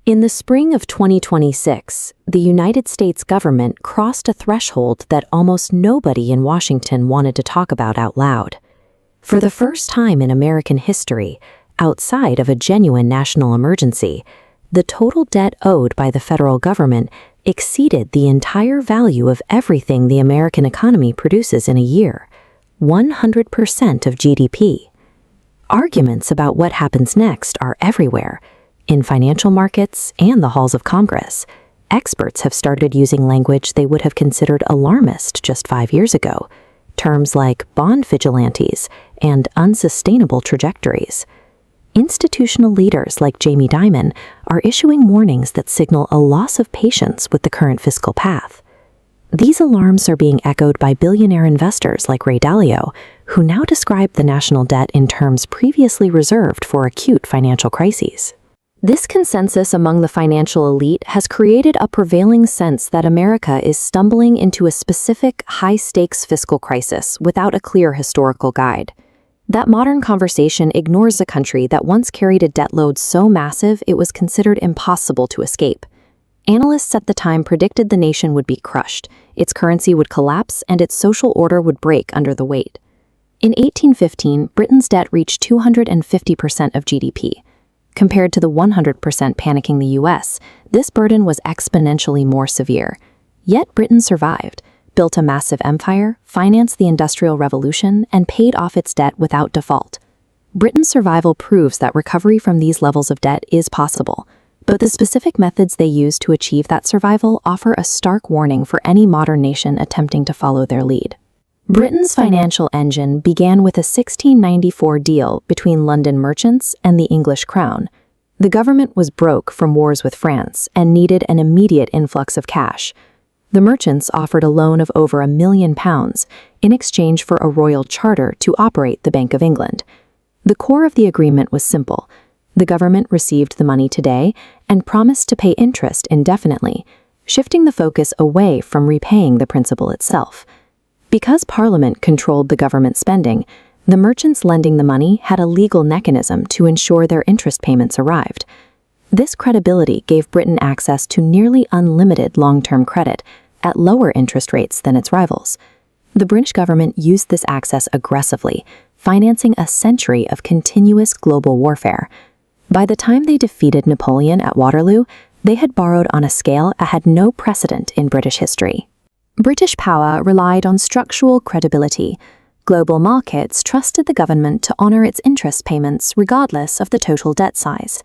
In the spring of 2026, the United States government crossed a threshold that almost nobody in Washington wanted to talk about out loud. For the first time in American history, outside of a genuine national emergency, the total debt owed by the federal government exceeded the entire value of everything the American economy produces in a year, 100% of GDP. Arguments about what happens next are everywhere. In financial markets and the halls of Congress, experts have started using language they would have considered alarmist just 5 years ago, terms like bond vigilantes and unsustainable trajectories. Institutional leaders like Jamie Dimon are issuing warnings that signal a loss of patience with the current fiscal path. These alarms are being echoed by billionaire investors like Ray Dalio, who now describe the national debt in terms previously reserved for acute financial crises. This consensus among the financial elite has created a prevailing sense that America is stumbling into a specific, high-stakes fiscal crisis without a clear historical guide. That modern conversation ignores a country that once carried a debt load so massive it was considered impossible to escape. Analysts at the time predicted the nation would be crushed, its currency would collapse, and its social order would break under the weight. In 1815, Britain's debt reached 250% of GDP. Compared to the 100% panicking the US, this burden was exponentially more severe. Yet Britain survived, built a massive empire, financed the Industrial Revolution, and paid off its debt without default. Britain's survival proves that recovery from these levels of debt is possible, but the specific methods they use to achieve that survival offer a stark warning for any modern nation attempting to follow their lead. Britain's financial engine began with a 1694 deal between London merchants and the English crown. The government was broke from wars with France and needed an immediate influx of cash. The merchants offered a loan of over £1 million in exchange for a royal charter to operate the Bank of England. The core of the agreement was simple. The government received the money today and promised to pay interest indefinitely, shifting the focus away from repaying the principal itself. Because Parliament controlled the government spending, the merchants lending the money had a legal mechanism to ensure their interest payments arrived. This credibility gave Britain access to nearly unlimited long-term credit at lower interest rates than its rivals. The British government used this access aggressively, financing a century of continuous global warfare. By the time they defeated Napoleon at Waterloo, they had borrowed on a scale that had no precedent in British history. British power relied on structural credibility. Global markets trusted the government to honor its interest payments regardless of the total debt size.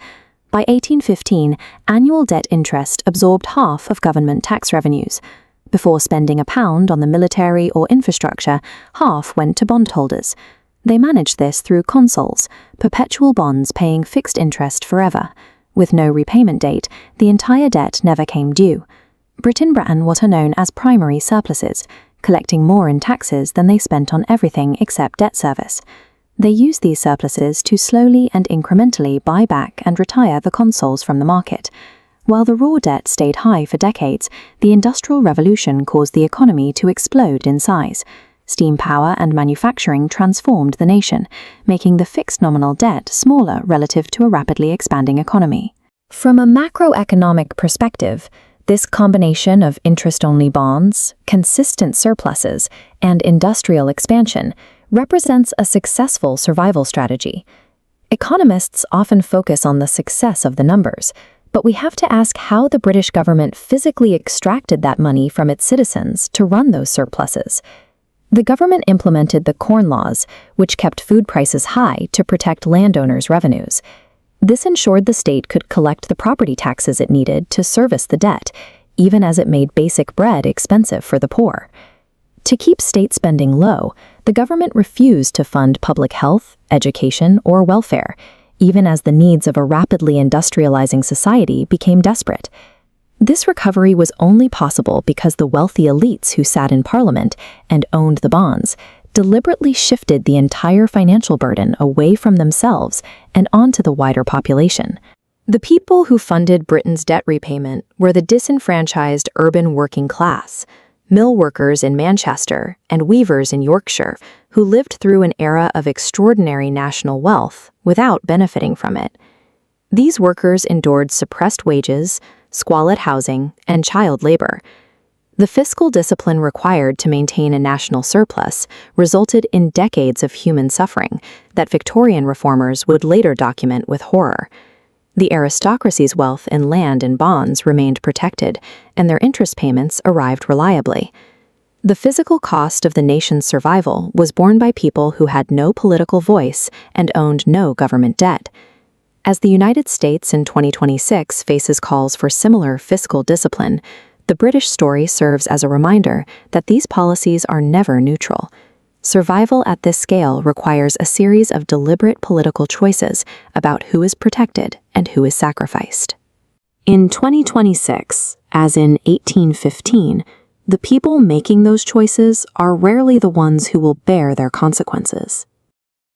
By 1815, annual debt interest absorbed half of government tax revenues. Before spending £1 on the military or infrastructure, half went to bondholders. They managed this through consols, perpetual bonds paying fixed interest forever. With no repayment date, the entire debt never came due. Britain ran what are known as primary surpluses, collecting more in taxes than they spent on everything except debt service. They used these surpluses to slowly and incrementally buy back and retire the consols from the market. While the raw debt stayed high for decades, the Industrial Revolution caused the economy to explode in size. Steam power and manufacturing transformed the nation, making the fixed nominal debt smaller relative to a rapidly expanding economy. From a macroeconomic perspective, this combination of interest-only bonds, consistent surpluses, and industrial expansion represents a successful survival strategy. Economists often focus on the success of the numbers, but we have to ask how the British government physically extracted that money from its citizens to run those surpluses. The government implemented the Corn Laws, which kept food prices high to protect landowners' revenues. This ensured the state could collect the property taxes it needed to service the debt, even as it made basic bread expensive for the poor. To keep state spending low, the government refused to fund public health, education, or welfare, even as the needs of a rapidly industrializing society became desperate. This recovery was only possible because the wealthy elites who sat in Parliament and owned the bonds deliberately shifted the entire financial burden away from themselves and onto the wider population. The people who funded Britain's debt repayment were the disenfranchised urban working class, mill workers in Manchester and weavers in Yorkshire, who lived through an era of extraordinary national wealth without benefiting from it. These workers endured suppressed wages, squalid housing, and child labor. The fiscal discipline required to maintain a national surplus resulted in decades of human suffering that Victorian reformers would later document with horror. The aristocracy's wealth in land and bonds remained protected, and their interest payments arrived reliably. The physical cost of the nation's survival was borne by people who had no political voice and owned no government debt. As the United States in 2026 faces calls for similar fiscal discipline, the British story serves as a reminder that these policies are never neutral. Survival at this scale requires a series of deliberate political choices about who is protected and who is sacrificed. In 2026, as in 1815, the people making those choices are rarely the ones who will bear their consequences.